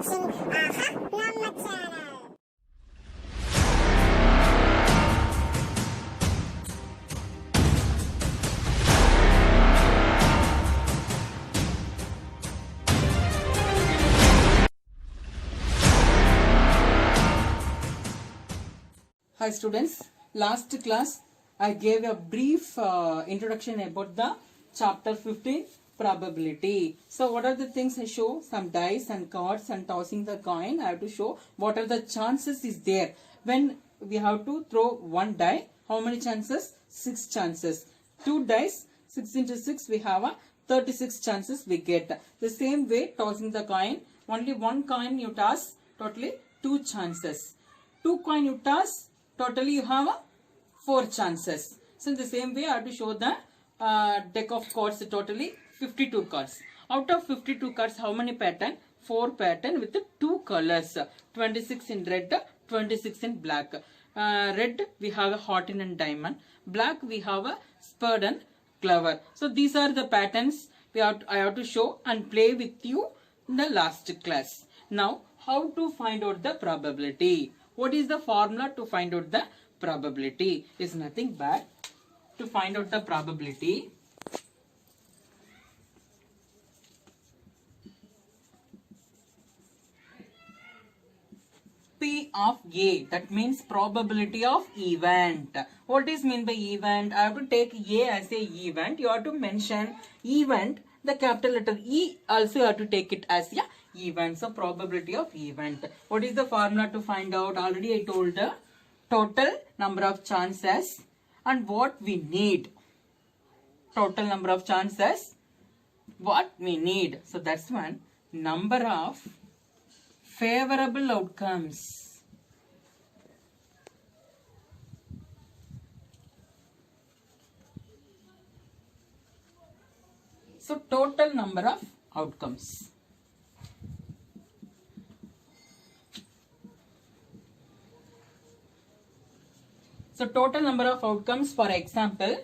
watching Aha Namma channel. Hi students, last class I gave a brief introduction about the chapter 15 probability. So what are the things I show? Some dice and cards and tossing the coin. I have to show what are the chances is there. When we have to throw one die, how many chances? 6 chances. 2 dice, 6 into 6 we have a 36 chances we get. The same way tossing the coin, only one coin you toss, totally 2 chances. 2 coin you toss, totally you have 4 chances. So in the same way I have to show the deck of cards, totally 52 cards. Out of 52 cards, how many pattern? 4 pattern with 2 colors. 26 in red, 26 in black. Red we have a heart and diamond. Black we have a spurred and clover. So these are the patterns I have to show and play with you in the last class. Now how to find out the probability? What is the formula to find out the probability? Is nothing but to find out the probability. P of A, that means probability of event. What is mean by event? I have to take A as a event. You have to mention event, the capital letter E also you have to take it as a event. So probability of event. What is the formula to find out? Already I told the total number of chances and what we need. Total number of chances, what we need. So that's one. Number of favorable outcomes. So total number of outcomes. So total number of outcomes, for example,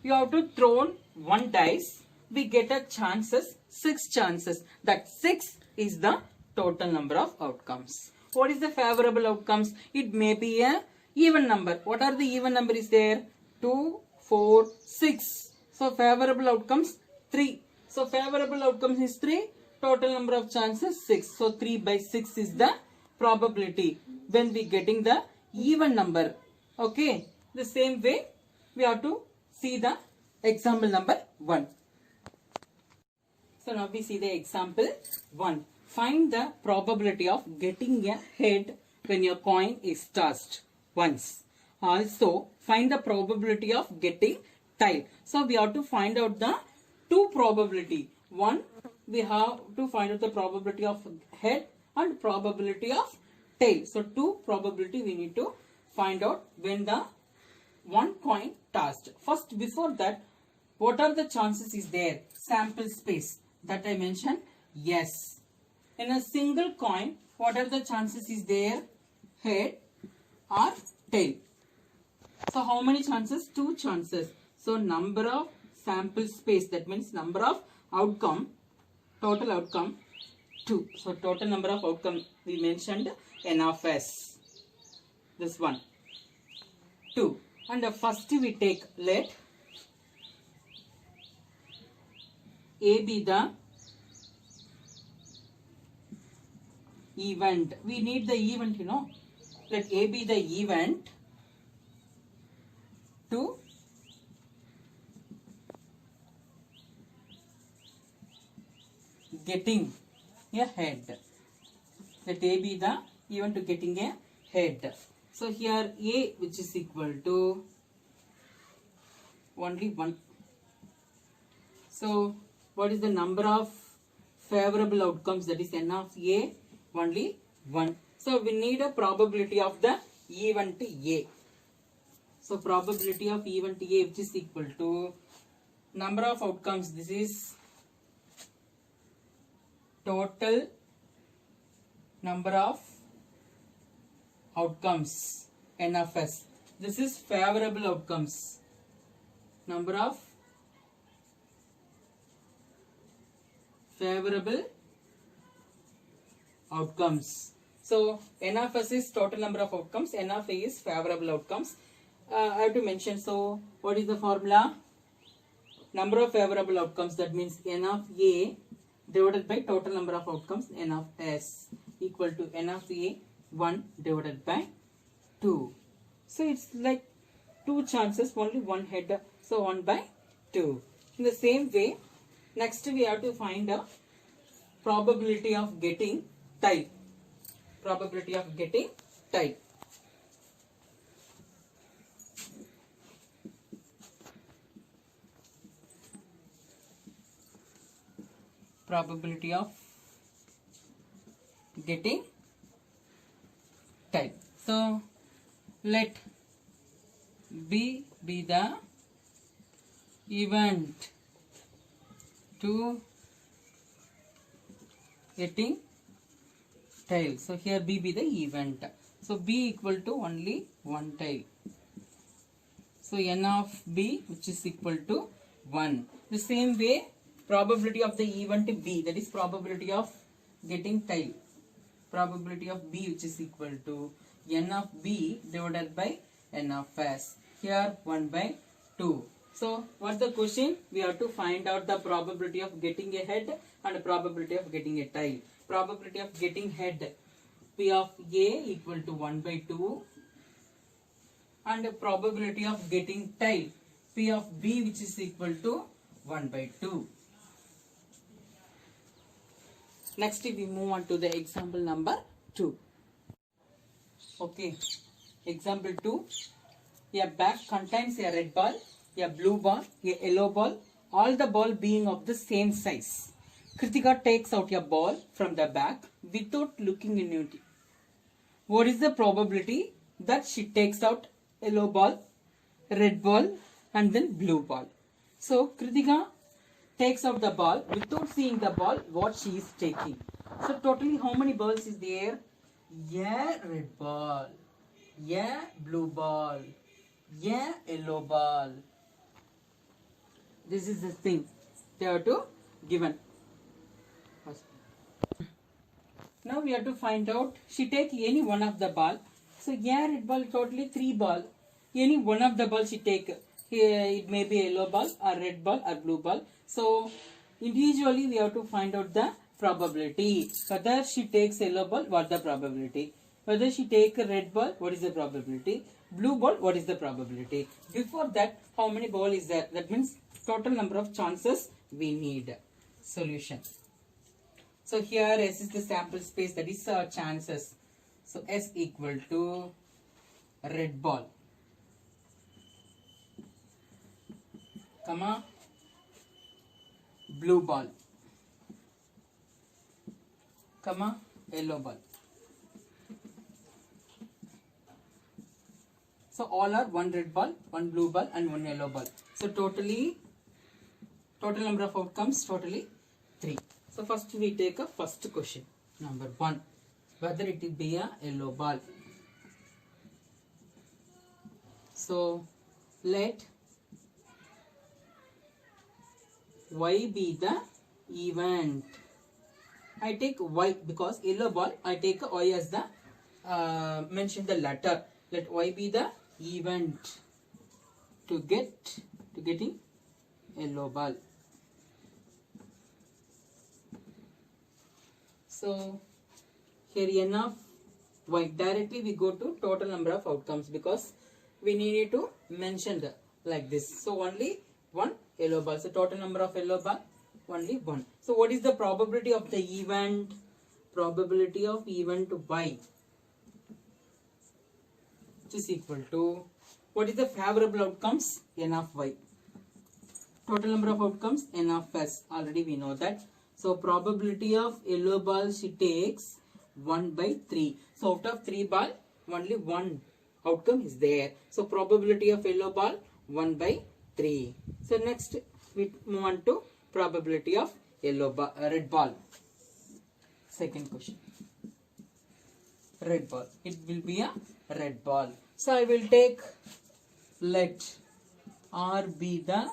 you have to throw one dice, we get a chances, 6 chances. That 6 is the total number of outcomes. What is the favorable outcomes? It may be a even number. What are the even number is there? 2, 4, 6. So favorable outcomes 3. So favorable outcomes is 3. Total number of chances 6. So 3 by 6 is the probability when we getting the even number. Okay. The same way we have to see the example number 1. So now we see the example 1. Find the probability of getting a head when your coin is tossed once. Also, find the probability of getting tail. So, we have to find out the 2 probability. 1, we have to find out the probability of head and probability of tail. So, 2 probability we need to find out when the one coin tossed. First, before that, what are the chances is there? Sample space that I mentioned. Yes. In a single coin, what are the chances is there? Head or tail. So how many chances? 2 chances. So number of sample space, that means number of outcome, total outcome 2. So total number of outcome we mentioned N of S. This one 2. And first we take, let A be the event. We need the event, you know. Let A be the event to getting a head. Let A be the event to getting a head. So here A, which is equal to only 1. So what is the number of favorable outcomes? That is N of A, only 1. So we need a probability of the event A. So probability of event A, which is equal to number of outcomes. This is total number of outcomes, N of S. This is favorable outcomes. Number of favorable outcomes. So N of S is total number of outcomes, N of A is favorable outcomes. I have to mention, so what is the formula? Number of favorable outcomes, that means N of A divided by total number of outcomes N of S equal to N of A 1 divided by 2. So it's like 2 chances, only one head, so 1 by 2. In the same way, next we have to find a probability of getting type. Probability of getting type. Probability of getting type. So let B be the event to getting tail. So here B be the event. So B equal to only one tail. So N of B which is equal to 1. The same way, probability of the event B, that is probability of getting tail. Probability of B which is equal to N of B divided by N of S. Here 1 by 2. So what's the question? We have to find out the probability of getting a head and probability of getting a tail. Probability of getting head, P of A equal to 1 by 2, and probability of getting tail, P of B which is equal to 1 by 2. Next we move on to the example number 2. Okay, example 2. A bag contains a red ball, a blue ball, a yellow ball, all the ball being of the same size. Kritika takes out a ball from the bag without looking in it. What is the probability that she takes out yellow ball, red ball and then blue ball? So Kritika takes out the ball without seeing the ball what she is taking. So totally how many balls is there? A red ball, a blue ball, a yellow ball. This is the thing they have to given. Now we have to find out, she take any one of the ball. So a red ball, totally 3 ball. Any one of the ball she take. It may be a yellow ball or red ball or blue ball. So individually we have to find out the probability. Whether she takes yellow ball, what the probability? Whether she take a red ball, what is the probability? Blue ball, what is the probability? Before that, how many ball is there? That means total number of chances we need. Solution. So here S is the sample space, that is chances. So S equal to red ball, comma blue ball, comma yellow ball. So all are 1 red ball, 1 blue ball and 1 yellow ball. So total number of outcomes totally 3. So first we take a first question, number 1, whether it will be a yellow ball. So let Y be the event. I take Y because yellow ball, I take Y as the mention the letter. Let Y be the event to getting yellow ball. So here N of Y, directly we go to total number of outcomes because we need to mention the like this. So only 1 yellow ball. So total number of yellow ball only 1. So what is the probability of the event? Probability of event Y, which is equal to, what is the favorable outcomes? N of Y. Total number of outcomes N of S. Already we know that. So probability of yellow ball she takes 1 by 3. So out of 3 ball, only 1 outcome is there. So probability of yellow ball 1 by 3. So next we move on to probability of red ball. Second question. Red ball. It will be a red ball. So I will take, let R be the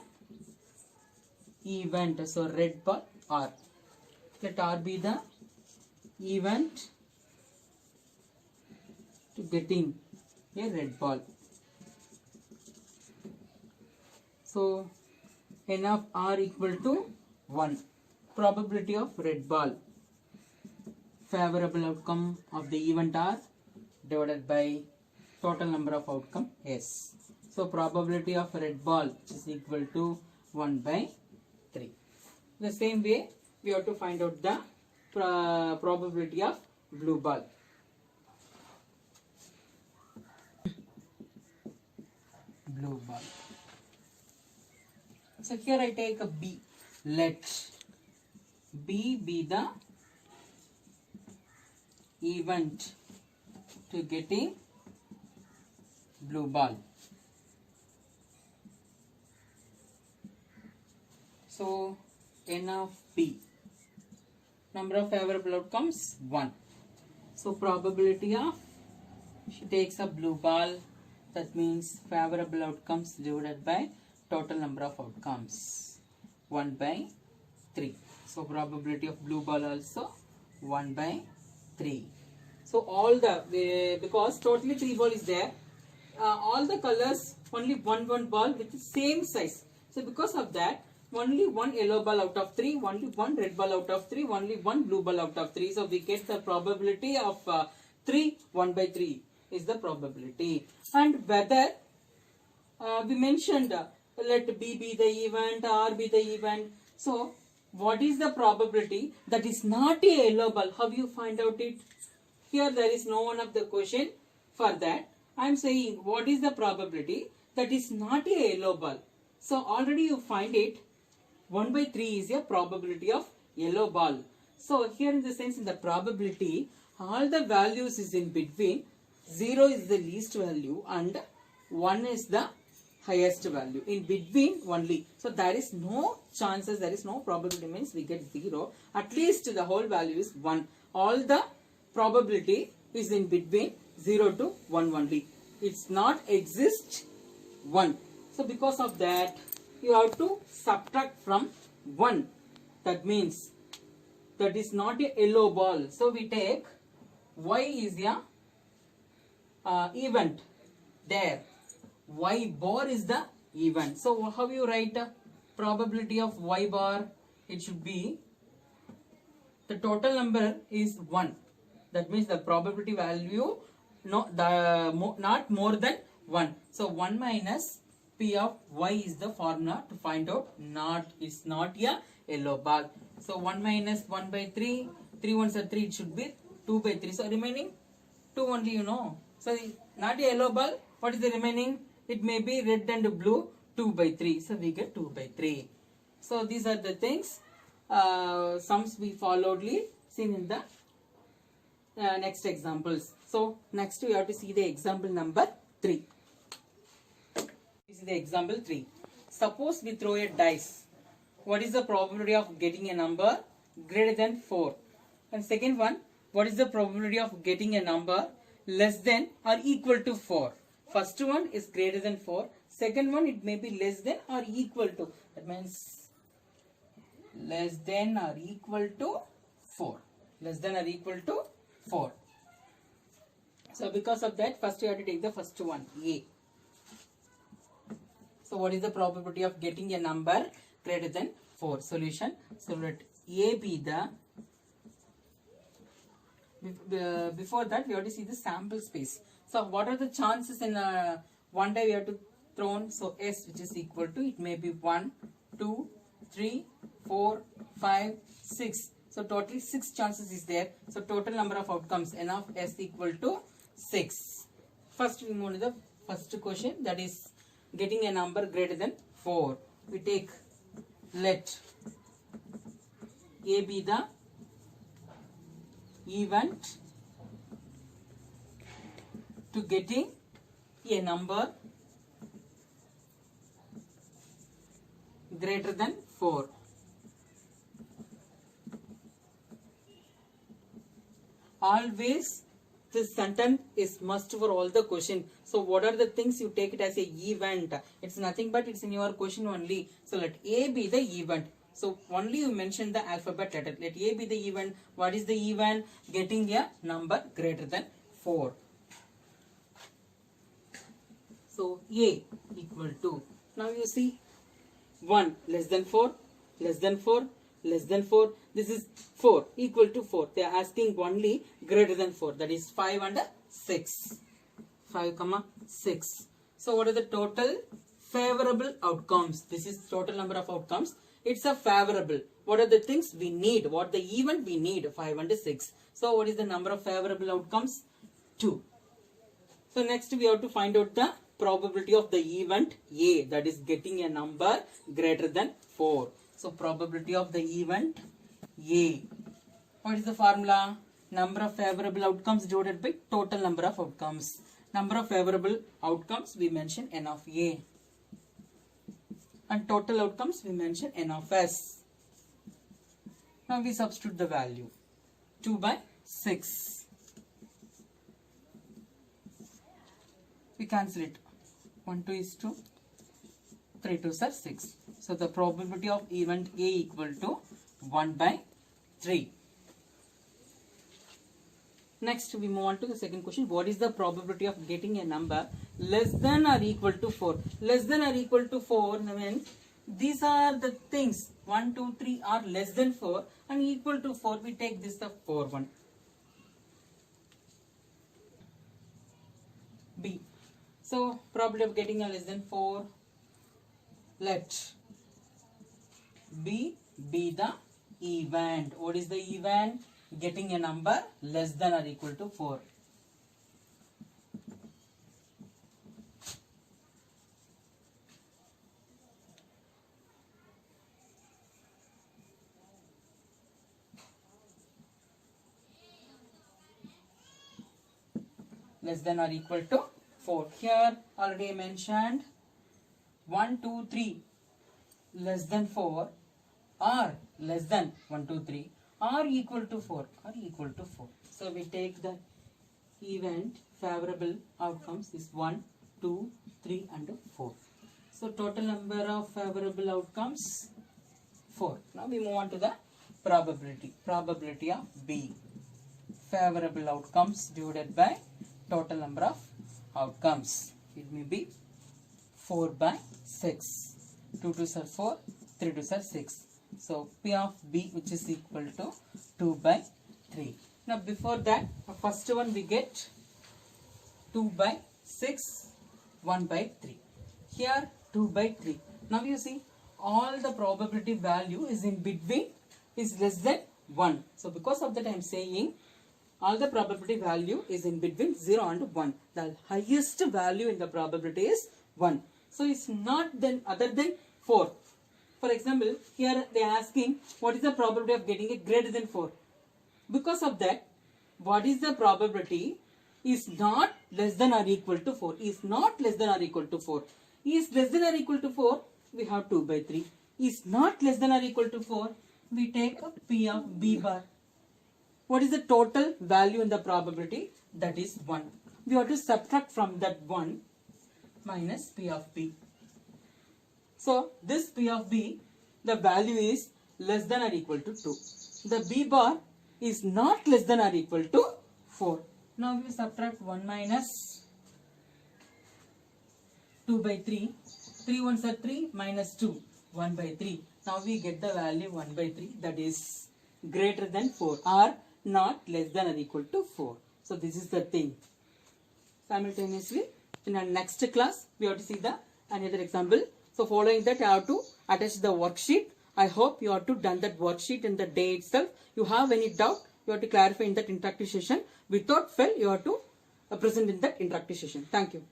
event. So red ball R. Let R be the event to getting a red ball. So n of r equal to 1. Probability of red ball. Favorable outcome of the event r divided by total number of outcome s. So probability of red ball is equal to 1 by 3. The same way we have to find out the probability of blue ball. Blue ball. So here I take a B. Let B be the event to getting blue ball. So n of B, number of favorable outcomes 1. So probability of, she takes a blue ball, that means favorable outcomes divided by total number of outcomes 1 by 3. So probability of blue ball also 1 by 3. So all the, because totally 3 ball is there, all the colors only one ball with the same size. So because of that, only one yellow ball out of 3, only one red ball out of 3, only one blue ball out of 3. So we get the probability of 3, 1 by 3 is the probability. And whether we mentioned let B be the event, R be the event. So what is the probability that is not a yellow ball? How you find out it? Here there is no one of the question for that. I am saying what is the probability that is not a yellow ball. So already you find it. 1 by 3 is a probability of yellow ball. So here in the sense, in the probability, all the values is in between. 0 is the least value and 1 is the highest value. In between only. So there is no chances, there is no probability, means we get 0. At least the whole value is 1. All the probability is in between 0 to 1 only. It's not exist 1. So because of that, you have to subtract from 1. That means that is not a yellow ball. So we take y is a event there. Y bar is the event. So how you write probability of y bar? It should be the total number is 1. That means the probability value not more than 1. So 1 minus P of y is the formula to find out it's not a yellow ball. So 1 minus 1 by 3, 3 ones are 3, it should be 2 by 3. So remaining 2 only, you know. So not a yellow ball, what is the remaining? It may be red and blue, 2 by 3. So we get 2 by 3. So these are the things, sums we followedly seen in the next examples. So next we have to see the example number 3. This is the example 3. Suppose we throw a dice. What is the probability of getting a number greater than 4? And second one, what is the probability of getting a number less than or equal to 4? First one is greater than 4. Second one, it may be less than or equal to. That means less than or equal to 4. Less than or equal to 4. So because of that, first you have to take the first one, A. So what is the probability of getting a number greater than 4? Solution. So let A be the, before that we have to see the sample space. So what are the chances in one die we have to throw on? So S, which is equal to, it may be 1, 2, 3, 4, 5, 6. So totally 6 chances is there. So total number of outcomes, N of S equal to 6. First we move to the first question, that is getting a number greater than 4. We take let A be the event to getting a number greater than 4. Always this sentence is must for all the question. So what are the things you take it as a event? It's nothing but it's in your question only. So let A be the event. So only you mention the alphabet letter. Let A be the even. What is the even? Getting a number greater than 4. So A equal to, now you see 1 less than 4, less than 4, less than 4. This is 4 equal to 4. They are asking only greater than 4. That is 5 and 6. 5 comma 6. So what are the total favorable outcomes? This is total number of outcomes. It's a favorable. What are the things we need? What the event we need? 5 and 6. So what is the number of favorable outcomes? 2. So next we have to find out the probability of the event A, that is getting a number greater than 4. So probability of the event A. What is the formula? Number of favorable outcomes divided by total number of outcomes. Number of favorable outcomes we mention N of A. And total outcomes we mention N of S. Now we substitute the value. 2 by 6. We cancel it. 1 2 is 2. 3 2s are 6. So the probability of event A equal to 1 by 3. Next we move on to the second question. What is the probability of getting a number less than or equal to 4? Less than or equal to 4 means these are the things. 1 2 3 are less than 4 and equal to 4. We take this the 4 one. B. So probability of getting a less than 4. Let B be the event. What is the event? Getting a number less than or equal to 4. Less than or equal to 4. Here already I mentioned 1 2 3 less than 4 or less than 1 2 3 or equal to 4 or equal to 4. So we take the event favorable outcomes is 1 2 3 and 4. So total number of favorable outcomes 4. Now we move on to the probability. Probability of B. Favorable outcomes divided by total number of outcomes. It may be 4 by 6. 2 2s are 4, 3 2s are 6. So P of B, which is equal to 2 by 3. Now before that, first one we get 2 by 6, 1 by 3. Here 2 by 3. Now you see all the probability value is in between, is less than 1. So because of that I am saying all the probability value is in between 0 and 1. The highest value in the probability is 1. So it's not then other than 4. For example, here they are asking what is the probability of getting it greater than 4. Because of that, what is the probability is not less than or equal to 4. Is not less than or equal to 4. Is less than or equal to 4, we have 2 by 3. Is not less than or equal to 4, we take a P of B bar. What is the total value in the probability? That is 1. We have to subtract from that 1 minus P of B. So this P of B, the value is less than or equal to 2. The B bar is not less than or equal to 4. Now we subtract 1 minus 2 by 3. 3 ones are 3 minus 2. 1 by 3. Now we get the value 1 by 3, that is greater than 4 or not less than or equal to 4. So this is the thing. Simultaneously, in our next class, we have to see the another example. So following that, I have to attach the worksheet. I hope you have to done that worksheet in the day itself. You have any doubt, you have to clarify in that interactive session. Without fail, you have to present in that interactive session. Thank you.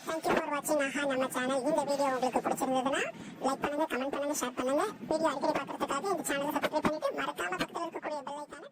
Thank you for watching AHA நம்ம channel. இந்த video உங்களுக்கு பிடிச்சிருந்ததுன்னா like பண்ணுங்க, comment பண்ணுங்க, share பண்ணுங்க. Video அடிக்கடி பார்க்கறதுக்காக இந்த சேனலை சப்ஸ்கிரைப் பண்ணிட்டு மறக்காம பக்கத்துல இருக்கக்கூடிய பெல் ஐகானை